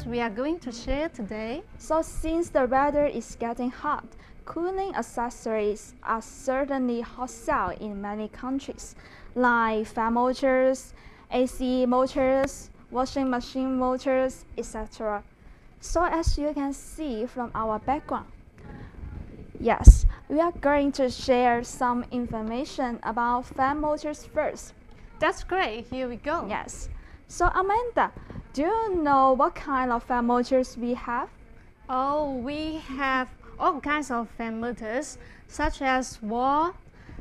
ideas we are going to share today. So since the weather is getting hot, cooling accessories are certainly hot sell in many countries, like fan motors, AC motors, washing machine motors, etc. So as you can see from our background, yes, we are going to share some information about fan motors first. That's great, here we go. Yes. So Amanda, do you know what kind of fan motors we have? Oh, we have all kinds of fan motors, such as wall,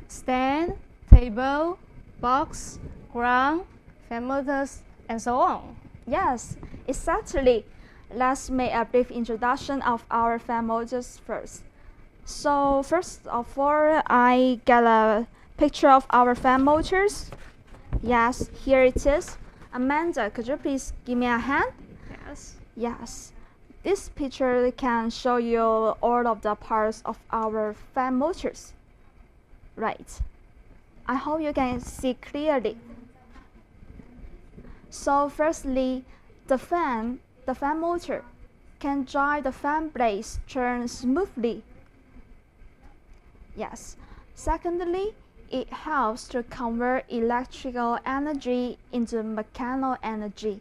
stand, table, box, ground, fan motors, and so on. Yes, exactly. Let's make a brief introduction of our fan motors first. So first of all, I get a picture of our fan motors. Yes, here it is. Amanda, could you please give me a hand? Yes. Yes. This picture can show you all of the parts of our fan motors. Right. I hope you can see clearly. So firstly, the fan motor can drive the fan blades turn smoothly. Yes. Secondly, it helps to convert electrical energy into mechanical energy.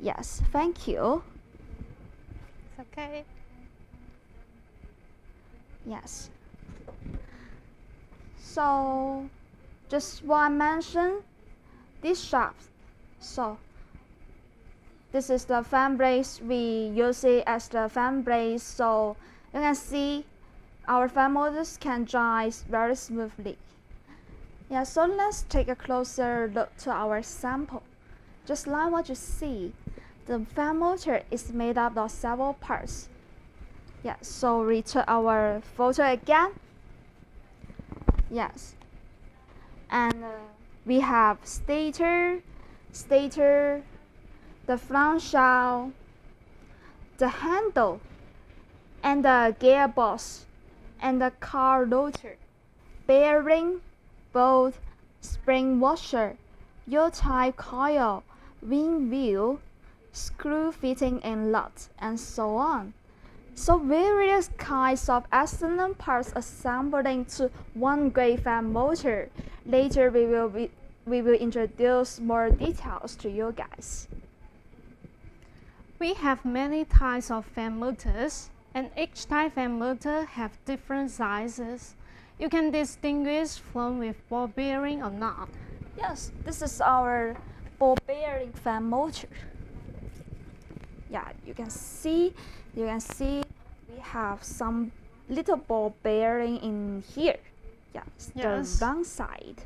Yes, thank you. It's okay. Yes. So, just what I mentioned, these shafts. So, this is the fan blades. We use it as the fan blades. So, you can see our fan motors can drive very smoothly. Yeah, so let's take a closer look to our sample. Just like what you see, the fan motor is made up of several parts. Yeah, so return our photo again. Yes. And we have stator, the front shell, the handle, and the gearbox, and the car rotor, bearing, bolt, spring washer, U-type coil, wing wheel, screw fitting and nut, and so on. So various kinds of excellent parts assembled into one great fan motor. Later we will introduce more details to you guys. We have many types of fan motors, and each type fan motor have different sizes. You can distinguish from with ball bearing or not. Yes, this is our ball bearing fan motor. Yeah, you can see we have some little ball bearing in here. Yeah, Yes. the wrong side.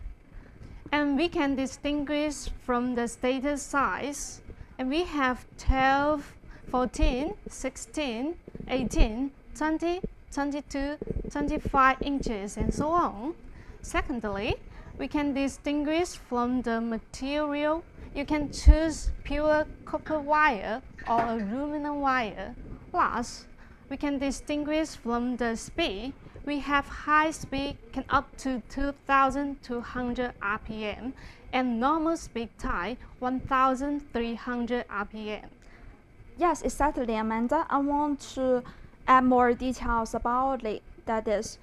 And we can distinguish from the stator size. And we have 12, 14, 16, 18, 20, 22, 25 inches, and so on. Secondly, we can distinguish from the material. You can choose pure copper wire or aluminum wire. Last, we can distinguish from the speed. We have high speed can up to 2,200 RPM and normal speed type 1,300 RPM. Yes, exactly, Amanda. I want to add more details about it. That is,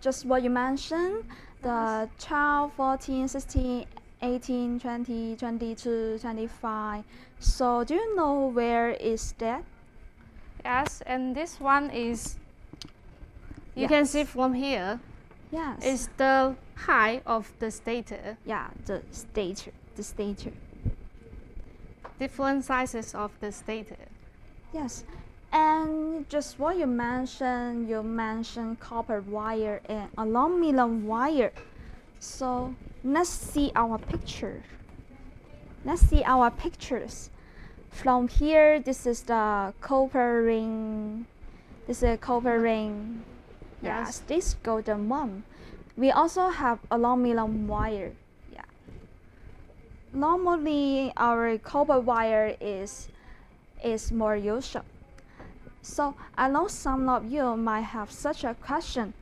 just what you mentioned, the 12, 14, 16, 18, 20, 22, 25. So do you know where is that? Yes, and this one is, you Yes. can see from here, Yes. is the height of the stator. Yeah, the stator. Different sizes of the stator. Yes. And just what you mentioned copper wire and aluminum wire. So let's see our picture. Let's see our pictures. From here, this is the copper ring. This is a copper ring. Yes, this golden one. We also have aluminum wire. Yeah. Normally, our copper wire is more usual. So I know some of you might have such a question.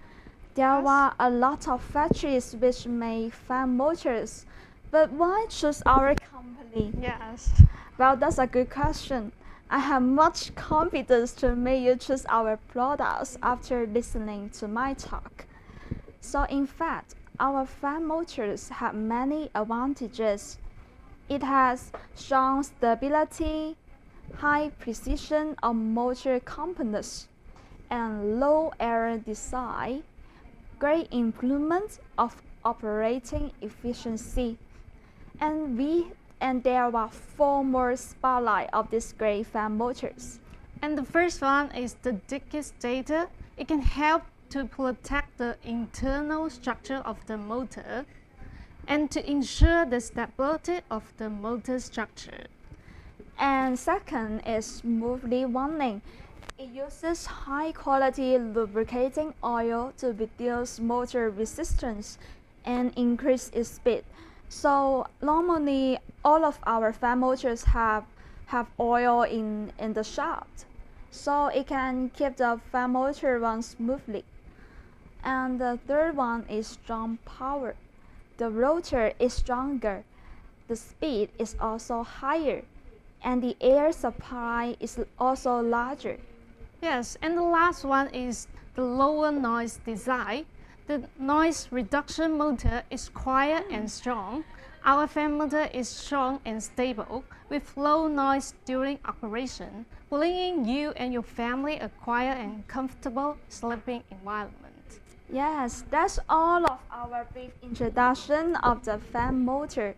There are a lot of factories which make fan motors, but why choose our company? Yes. Well, that's a good question. I have much confidence to make you choose our products after listening to my talk. So in fact, our fan motors have many advantages. It has strong stability, high precision of motor components, and low error design, great improvement of operating efficiency. And there are 4 more spotlight of these great fan motors. And the first one is the thickest data. It can help to protect the internal structure of the motor and to ensure the stability of the motor structure. And second is smoothly running. It uses high quality lubricating oil to reduce motor resistance and increase its speed. So normally all of our fan motors have oil in the shaft, so it can keep the fan motor run smoothly. And the third one is strong power. The rotor is stronger, the speed is also higher, and the air supply is also larger. Yes, and the last one is the lower noise design. The noise reduction motor is quiet and strong. Our fan motor is strong and stable with low noise during operation, bringing you and your family a quiet and comfortable sleeping environment. Yes, that's all of our brief introduction of the fan motor.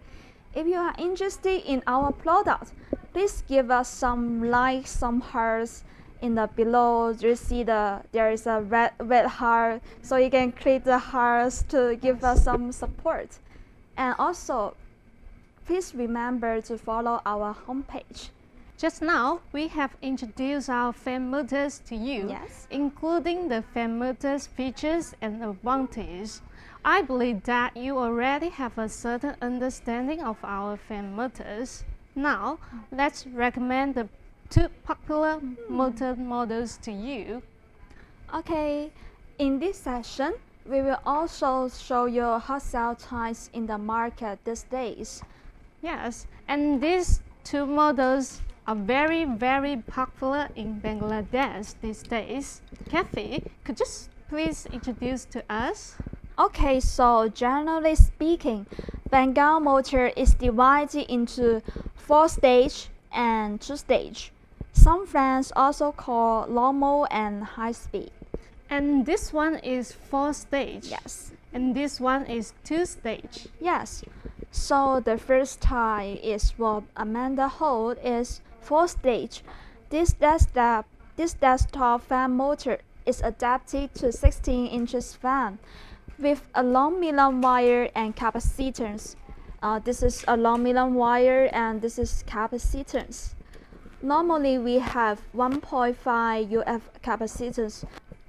If you are interested in our product, please give us some likes, some hearts in the below. You see there is a red heart, so you can click the hearts to give us some support. And also, please remember to follow our homepage. Just now, we have introduced our fan motors to you, Yes. including the fan motors features and advantages. I believe that you already have a certain understanding of our fan motors. Now, let's recommend the 2 popular motor models to you. Okay, in this session, we will also show you hot cell types in the market these days. Yes, and these 2 models are very popular in Bangladesh these days. Kathy, could you please introduce to us? Okay, so generally speaking, Bengal motor is divided into 4 stage and 2 stage. Some friends also call normal and high speed. And this one is 4 stage. Yes. And this one is 2 stage. Yes. So the first type is what Amanda holds is 4 stage. This desktop fan motor is adapted to 16 inches fan with aluminum wire and capacitance. This is aluminum wire and this is capacitance. Normally we have 1.5 UF capacitance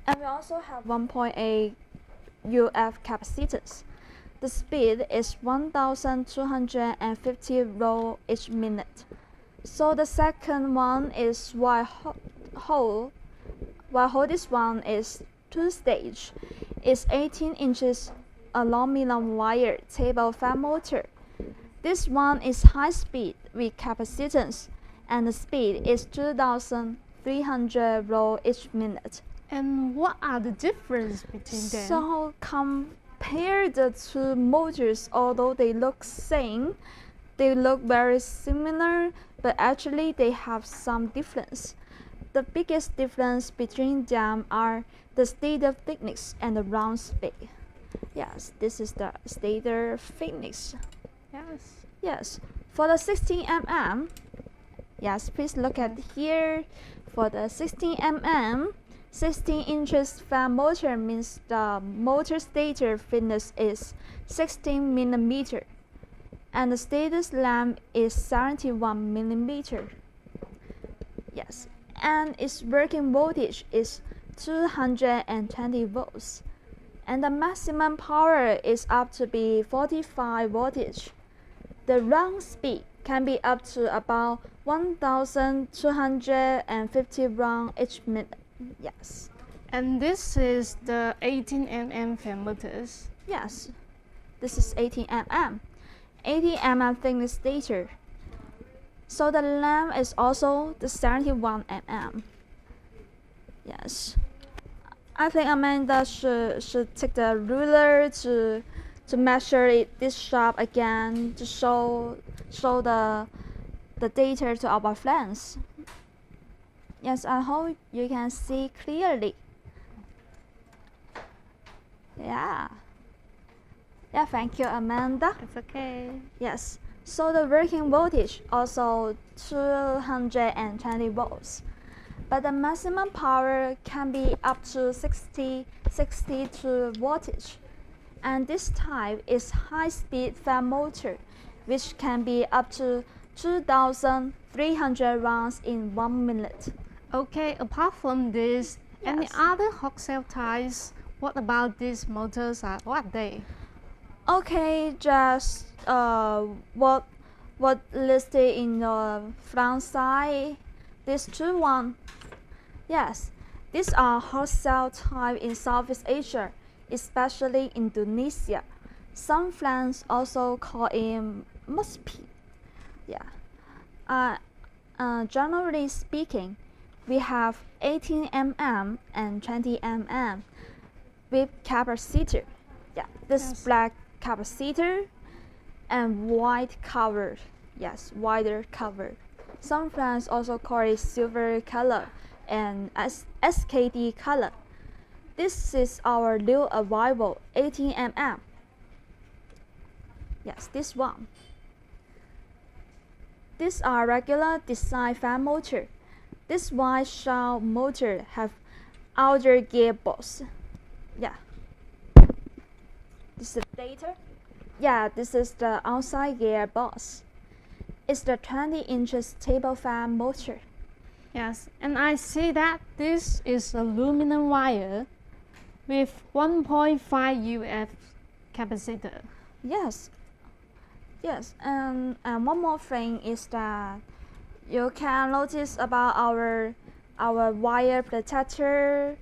and we also have 1.8 UF capacitance. The speed is 1250 roll each minute. So the second one is while this one is 2 stage. It's 18 inches aluminum wire table fan motor. This one is high speed with capacitance and the speed is 2300 roll each minute. And what are the difference between them? So compare the 2 motors, although they look same, they look very similar, but actually they have some difference. The biggest difference between them are the stator thickness and the round speed. Yes, this is the stator thickness. Yes. Yes, for the 16 mm, yes, please look at here. For the 16 mm, 16 inches fan motor means the motor stator thickness is 16 millimeter, and the stator length is 71 millimeter. Yes, and its working voltage is 220 volts, and the maximum power is up to be 45 voltage. The run speed can be up to about 1250 run each minute. Yes. And this is the 18 mm fan motors. Yes. This is 18 mm. 18 mm thickness stator. So the length is also the 71 mm. Yes. I think Amanda should take the ruler to measure this shaft again to show the data to our friends. Yes, I hope you can see clearly. Yeah. Yeah, thank you, Amanda. It's okay. Yes. So the working voltage also 220 volts. But the maximum power can be up to 62 voltage. And this type is high-speed fan motor, which can be up to 2,300 rounds in 1 minute. Okay, apart from this, any Yes. other hot cell types? What about these motors? What are they? Okay, just what listed in the front side. These two one. Yes, these are hot cell type in Southeast Asia, especially Indonesia. Some friends also call it muspi. Yeah. Generally speaking, we have 18 mm and 20 mm with capacitor. Yeah, this Yes. black capacitor and white cover. Yes, wider cover. Some friends also call it silver color and SKD color. This is our new arrival 18 mm. Yes, this one. These are regular design fan motor. This white shell motor have outer gearbox. Yeah. This is the data. Yeah, this is the outside gearbox. It's the 20 inches table fan motor. Yes, and I see that this is aluminum wire with 1.5 UF capacitor. Yes. Yes, and one more thing is that you can notice about our wire protector.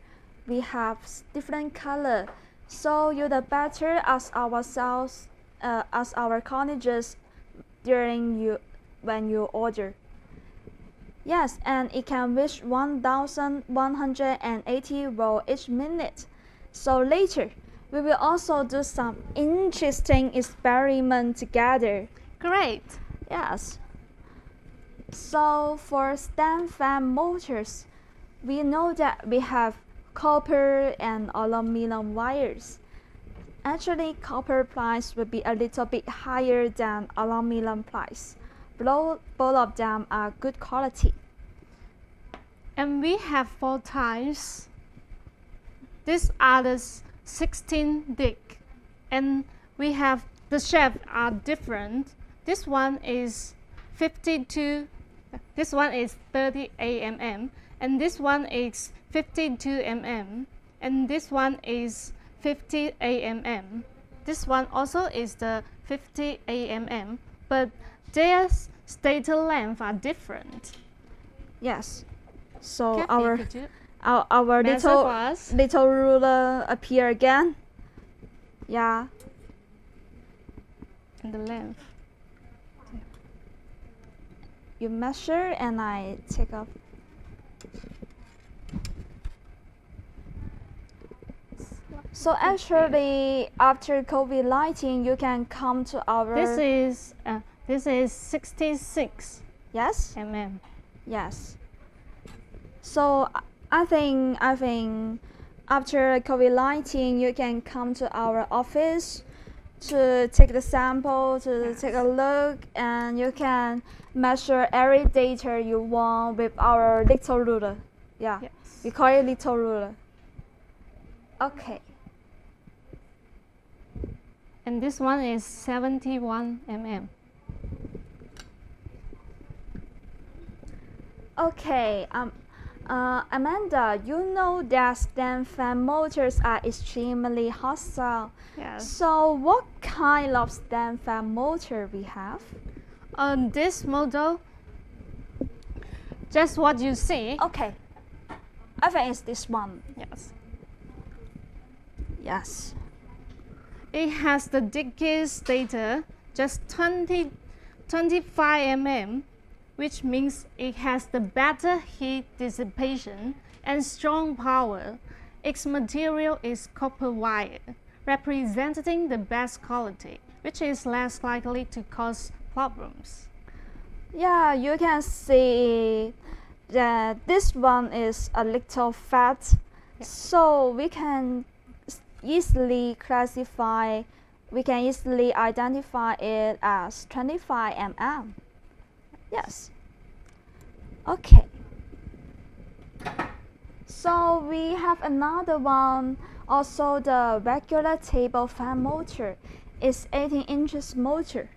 We have different color, so you the better as ourselves as our cottages when you order. Yes, and it can reach 1,180 volts each minute. So later, we will also do some interesting experiment together. Great. Yes. So for stand fan motors, we know that we have copper and aluminum wires. Actually, copper price will be a little bit higher than aluminum price. Both of them are good quality. And we have 4 types. These are the 16 dick, and we have the shape are different. This one is 52. This one is 38 mm, and this one is 52 mm, and this one is 58 mm. This one also is the 58 mm, but their stator length are different. Yes. So Kathy, our could you our measure for us? little ruler appear again. Yeah. And the length. You measure and I take off. So actually, after COVID-19, you can come to our. This is 66 Yes. mm. Yes. So I think after COVID-19, you can come to our office to take the sample, to Yes. take a look, and you can measure every data you want with our little ruler. Yeah, Yes. we call it little ruler. Okay. And this one is 71 mm. Okay. Amanda, you know that stand fan motors are extremely hostile. Yes. So what kind of stand fan motor we have? On this model, just what you see. Okay. I think it's this one. Yes. Yes. It has the thickest stator, just 25 mm, which means it has the better heat dissipation and strong power. Its material is copper wire, representing the best quality, which is less likely to cause problems. Yeah, you can see that this one is a little fat, so we can easily identify it as 25 mm. Yes. Okay. So we have another one, also the regular table fan motor. It's 18 inches motor.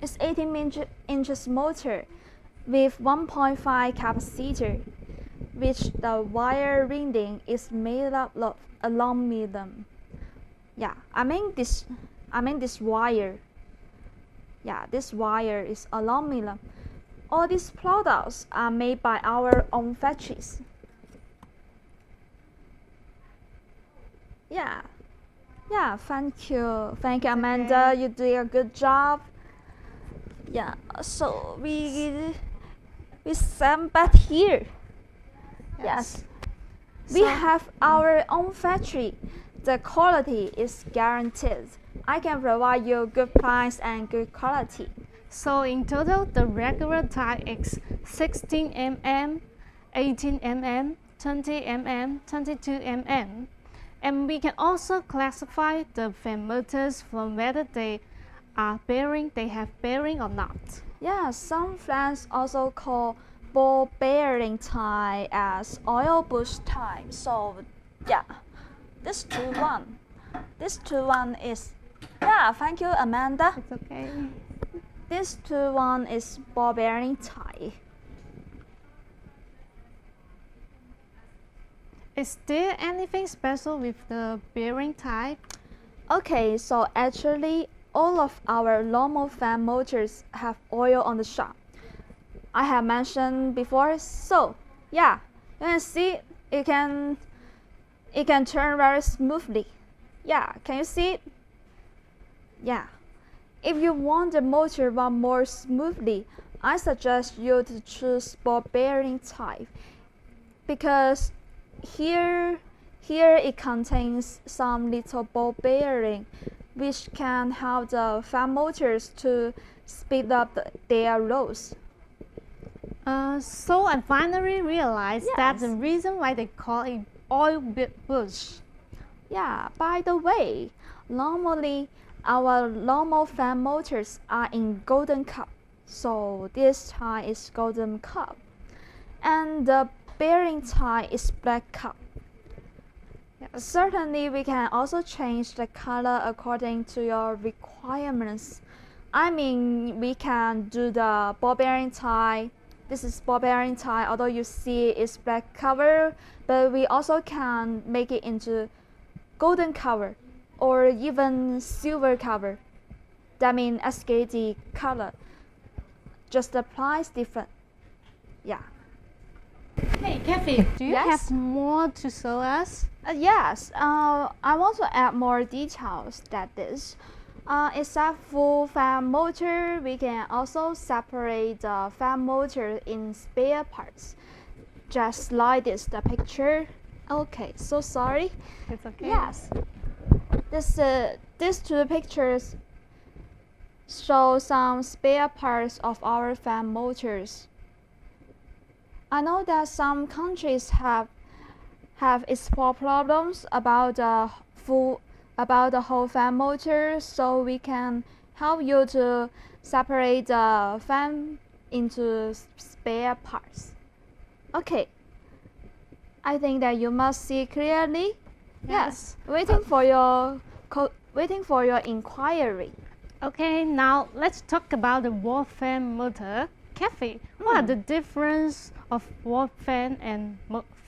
It's 18 inches motor with 1.5 capacitor, which the wire winding is made up of aluminum. Yeah, I mean this wire. Yeah, this wire is aluminum. All these products are made by our own factories. Yeah, thank you, Amanda. Okay. You did a good job. Yeah, so we stand back here. Yes. We have our own factory. The quality is guaranteed. I can provide you good price and good quality. So in total, the regular type is 16 mm, 18 mm, 20 mm, 22 mm. And we can also classify the fan motors from whether they have bearing or not. Yeah, some fans also call ball bearing type as oil bush type. So yeah, this two one is, yeah, thank you, Amanda. It's okay. This two one is ball bearing type. Is there anything special with the bearing type? Okay, so actually all of our normal fan motors have oil on the shaft. I have mentioned before, so yeah, you can see it can turn very smoothly. Yeah, can you see it? Yeah. If you want the motor to run more smoothly, I suggest you to choose ball bearing type, because here it contains some little ball bearing which can help the fan motors to speed up their rolls. So I finally realized that's the reason why they call it oil bush. Yeah, by the way, normally our normal fan motors are in golden cup, so this type is golden cup, and the bearing type is black cup. Certainly, we can also change the color according to your requirements. I mean, we can do the ball bearing type. This is ball bearing type, although you see it's black cover, but we also can make it into golden cover or even silver cover. That means SKD color. Just the price different. Yeah. Hey, Kathy, do you have more to show us? Yes. I want to add more details that this. Except for fan motor, we can also separate the fan motor in spare parts. Just like this, the picture. Okay, so sorry. It's okay. Yes. These two pictures show some spare parts of our fan motors. I know that some countries have export problems about the whole fan motor, so we can help you to separate the fan into spare parts. Okay, I think that you must see clearly. Yes. Waiting for your inquiry. Okay, now let's talk about the wall fan motor. Kathy, what are the difference of wall fan and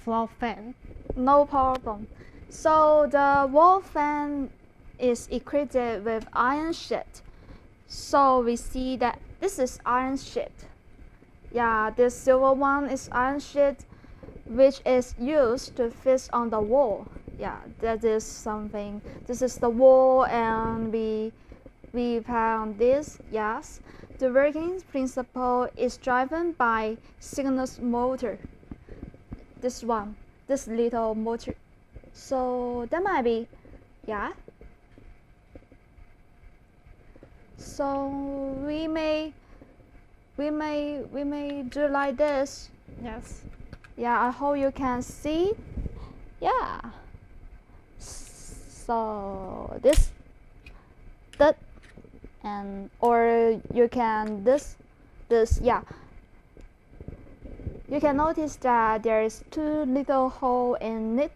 floor fan? No problem. So the wall fan is equipped with iron sheet. So we see that this is iron sheet. Yeah, this silver one is iron sheet, which is used to fix on the wall. Yeah, that is something. This is the wall, and we found this. Yes, the working principle is driven by synchronous motor. This one, this little motor. So that might be, yeah. So we may do like this. Yes. Yeah, I hope you can see. Yeah. So that, and or you can this, yeah. You can notice that there is two little hole in it.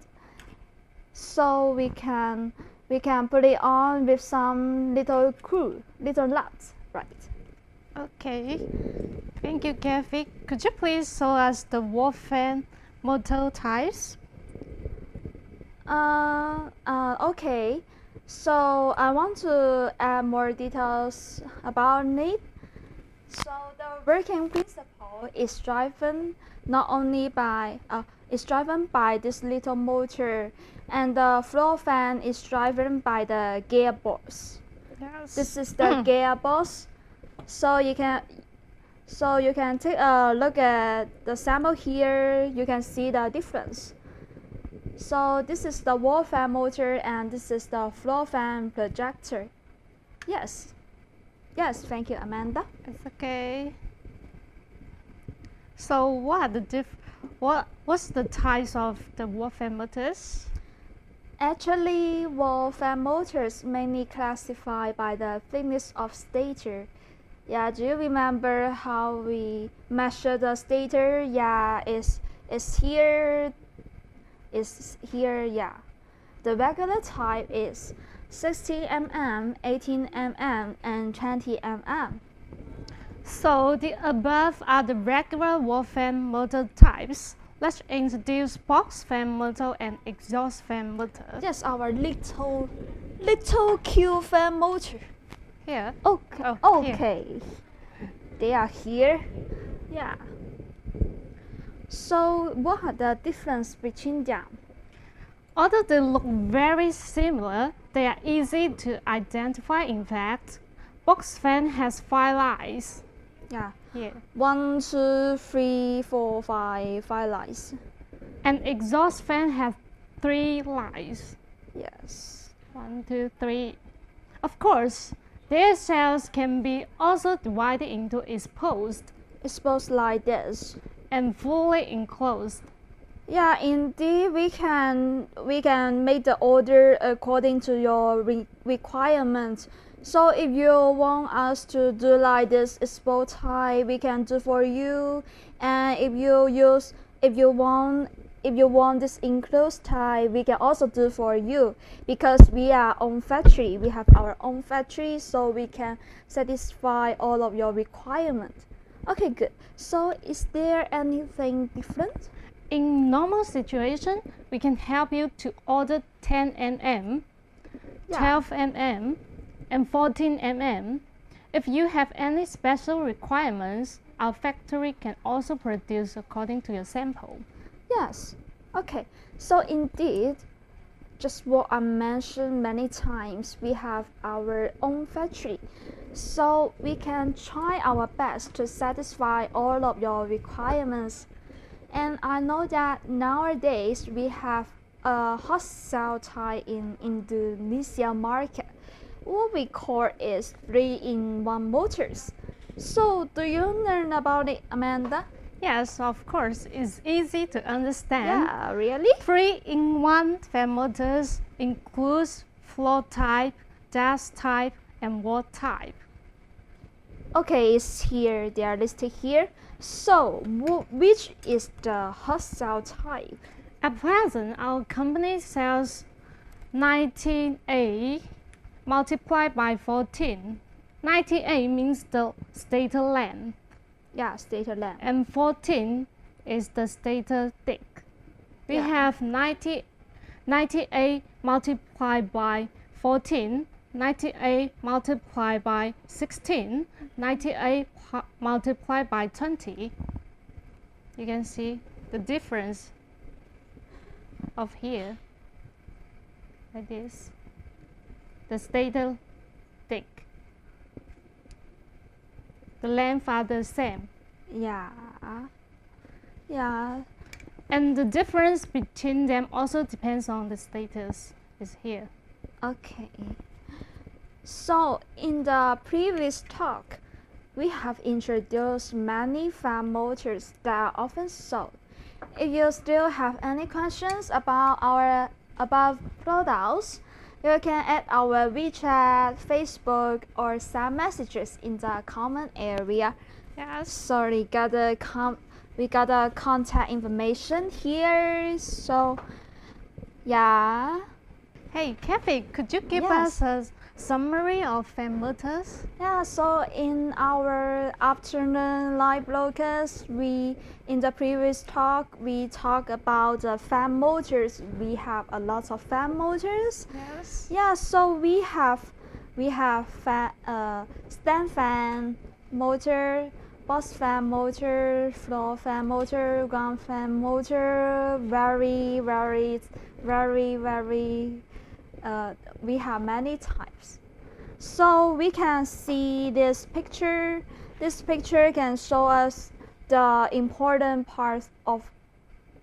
So we can put it on with some little nuts, right? Okay. Thank you, Kathy. Could you please show us the wall fan motor types? Okay. So I want to add more details about it. So the working principle is driven not only by is driven by this little motor, and the floor fan is driven by the gearbox. Yes. This is the gearbox. So you can take a look at the sample here. You can see the difference. So this is the wall fan motor, and this is the floor fan projector. Yes. Yes, thank you, Amanda. It's okay. So what's the types of the wall fan motors? Actually, wall fan motors mainly classified by the thickness of stator. Yeah, do you remember how we measure the stator? Yeah, is here, yeah. The regular type is 60 mm, 18 mm, and 20 mm. So the above are the regular wall fan motor types. Let's introduce box fan motor and exhaust fan motor. Yes, our little Q fan motor. Here. Okay. Oh, okay. They are here. Yeah. So what are the difference between them? Although they look very similar, they are easy to identify. In fact, box fan has 5 lines. Yeah. Here. 1, 2, 3, 4, 5 lines. And exhaust fan have 3 lines. Yes. 1, 2, 3. Of course, their cells can be also divided into exposed like this. and fully enclosed. Yeah, indeed, we can make the order according to your requirements. So if you want us to do like this exposed type, we can do for you. And if you want this enclosed type, we can also do for you, because we are own factory. We have our own factory, so we can satisfy all of your requirements. Okay, good. So is there anything different? In normal situation, we can help you to order 10 mm, 12 mm, and 14 mm. If you have any special requirements, our factory can also produce according to your sample. Yes. Okay. So indeed, just what I mentioned many times, we have our own factory. So we can try our best to satisfy all of your requirements. And I know that nowadays we have a hot cell type in Indonesia market. What we call is 3-in-1 motors. So do you learn about it, Amanda? Yes, of course, it's easy to understand. Yeah, really? 3-in-1 fan motors includes floor type, dash type, and wall type. Okay, it's here. They are listed here. So, which is the hot cell type? At present, our company sells 19A multiplied by 14. 19A means the stator length. Yeah, stator length. And 14 is the stator thick. We have 98 multiplied by 14, 98 multiplied by 16, 98 multiplied by 20. You can see the difference of here, like this. The stator thick. the length are the same. Yeah. Yeah. And the difference between them also depends on the status is here. Okay. So in the previous talk, we have introduced many fan motors that are often sold. If you still have any questions about our above products, you can add our WeChat, Facebook, or send messages in the comment area. Yes. Sorry, we got the contact information here. So, yeah. Hey, Kathy, could you give Yes. us a summary of fan motors? Yeah, so in our afternoon live broadcast, in the previous talk, we talked about the fan motors. We have a lot of fan motors. Yes. Yeah, so we have stand fan motor, box fan motor, floor fan motor, ground fan motor, we have many types. So we can see this picture. This picture can show us the important parts of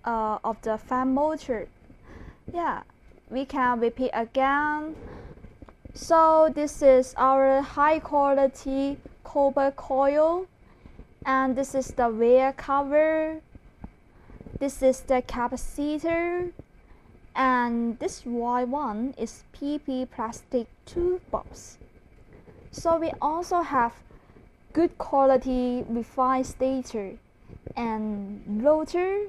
the fan motor. Yeah, we can repeat again. So this is our high quality copper coil, and this is the wear cover. This is the capacitor, and this white one is PP plastic tube box. So we also have good quality refined stator and rotor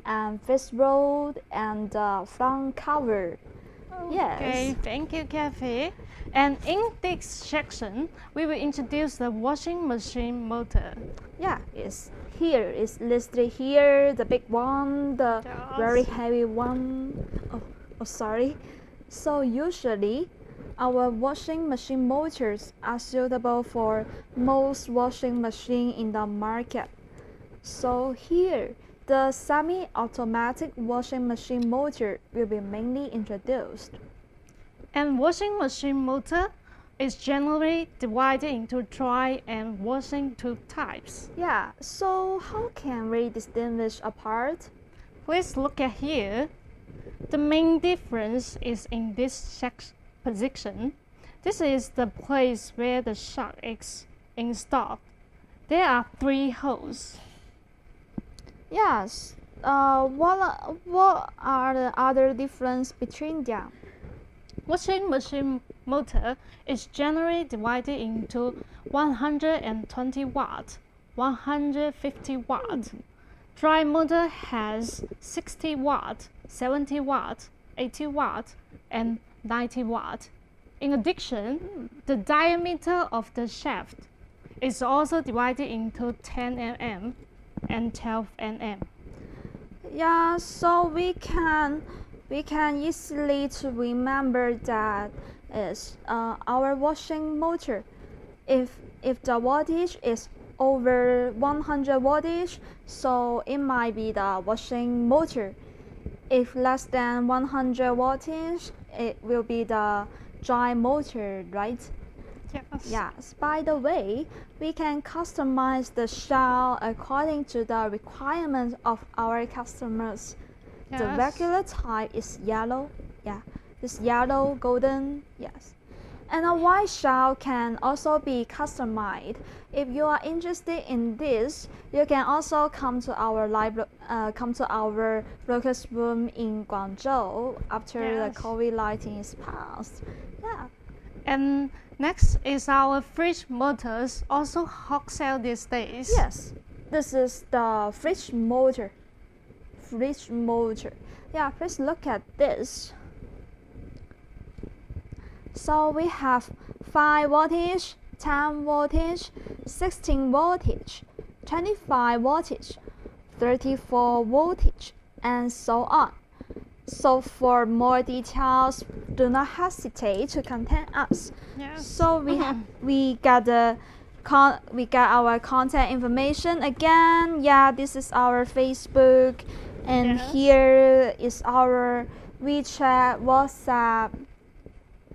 and fixed rod and front cover. Okay, Yes. thank you, Kathy. And in this section, we will introduce the washing machine motor. Yeah, it's here. It's listed here. The big one, the Yes. very heavy one. Oh, sorry. So usually, our washing machine motors are suitable for most washing machine in the market. So here, the semi-automatic washing machine motor will be mainly introduced. And washing machine motor is generally divided into dry and washing tube types. Yeah, so how can we distinguish apart? Please look at here. The main difference is in this position. This is the place where the shock is installed. There are 3 holes. Yes. What are the other difference between them? Washing machine motor is generally divided into 120 watt, 150 watt. Dry motor has 60 watt, 70 watt, 80 watt, and 90 watt. In addition, the diameter of the shaft is also divided into 10 mm and 12 mm. Yeah, so we can easily to remember that is our washing motor. If the wattage is over 100 wattage, so it might be the washing motor. If less than 100 wattage, it will be the dry motor, right? Yes. Yes. By the way, we can customize the shell according to the requirements of our customers. Yes. The regular type is yellow. Yeah, this yellow, golden. Yes. And a white shell can also be customized. If you are interested in this, you can also come to our broadcast room in Guangzhou after Yes. the COVID-19 is passed. Yeah. And next is our fridge motors, also hot sale these days. Yes, this is the fridge motor. Fridge motor. Yeah, please look at this. So we have 5 wattage, 10 wattage, 16 voltage, 25 wattage, 34 voltage, and so on. So for more details, do not hesitate to contact us. Yes. So we got our contact information again. Yeah, this is our Facebook, and Yes. here is our WeChat, WhatsApp.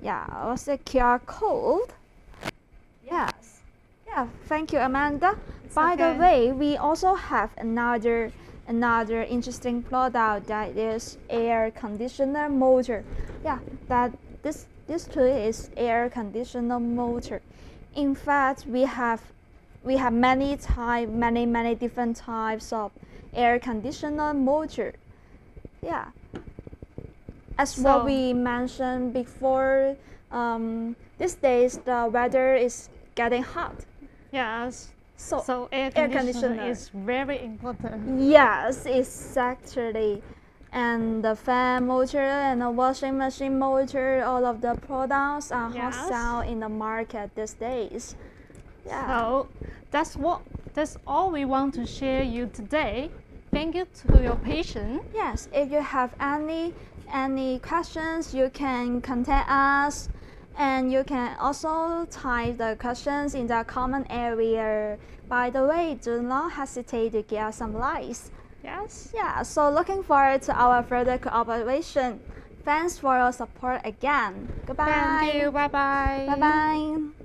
Yeah, what's the QR code? Yes. Yeah, thank you, Amanda. It's By the okay. way, we also have another interesting product that is air conditioner motor. Yeah, that this too is air conditioner motor. In fact, we have many different types of air conditioner motor. Yeah, as what So- we mentioned before, these days the weather is getting hot. Yes. So, So air air conditioner conditioner. is very important. Yes, exactly. And the fan motor and the washing machine motor, all of the products are hot Yes. sell in the market these days. Yeah. So that's all we want to share you today. Thank you to your patience. Yes, if you have any questions, you can contact us, and you can also type the questions in the comment area. By the way, do not hesitate to give us some likes. Yes. Yeah, so looking forward to our further cooperation. Thanks for your support again. Goodbye. Thank you. Bye bye. Bye bye.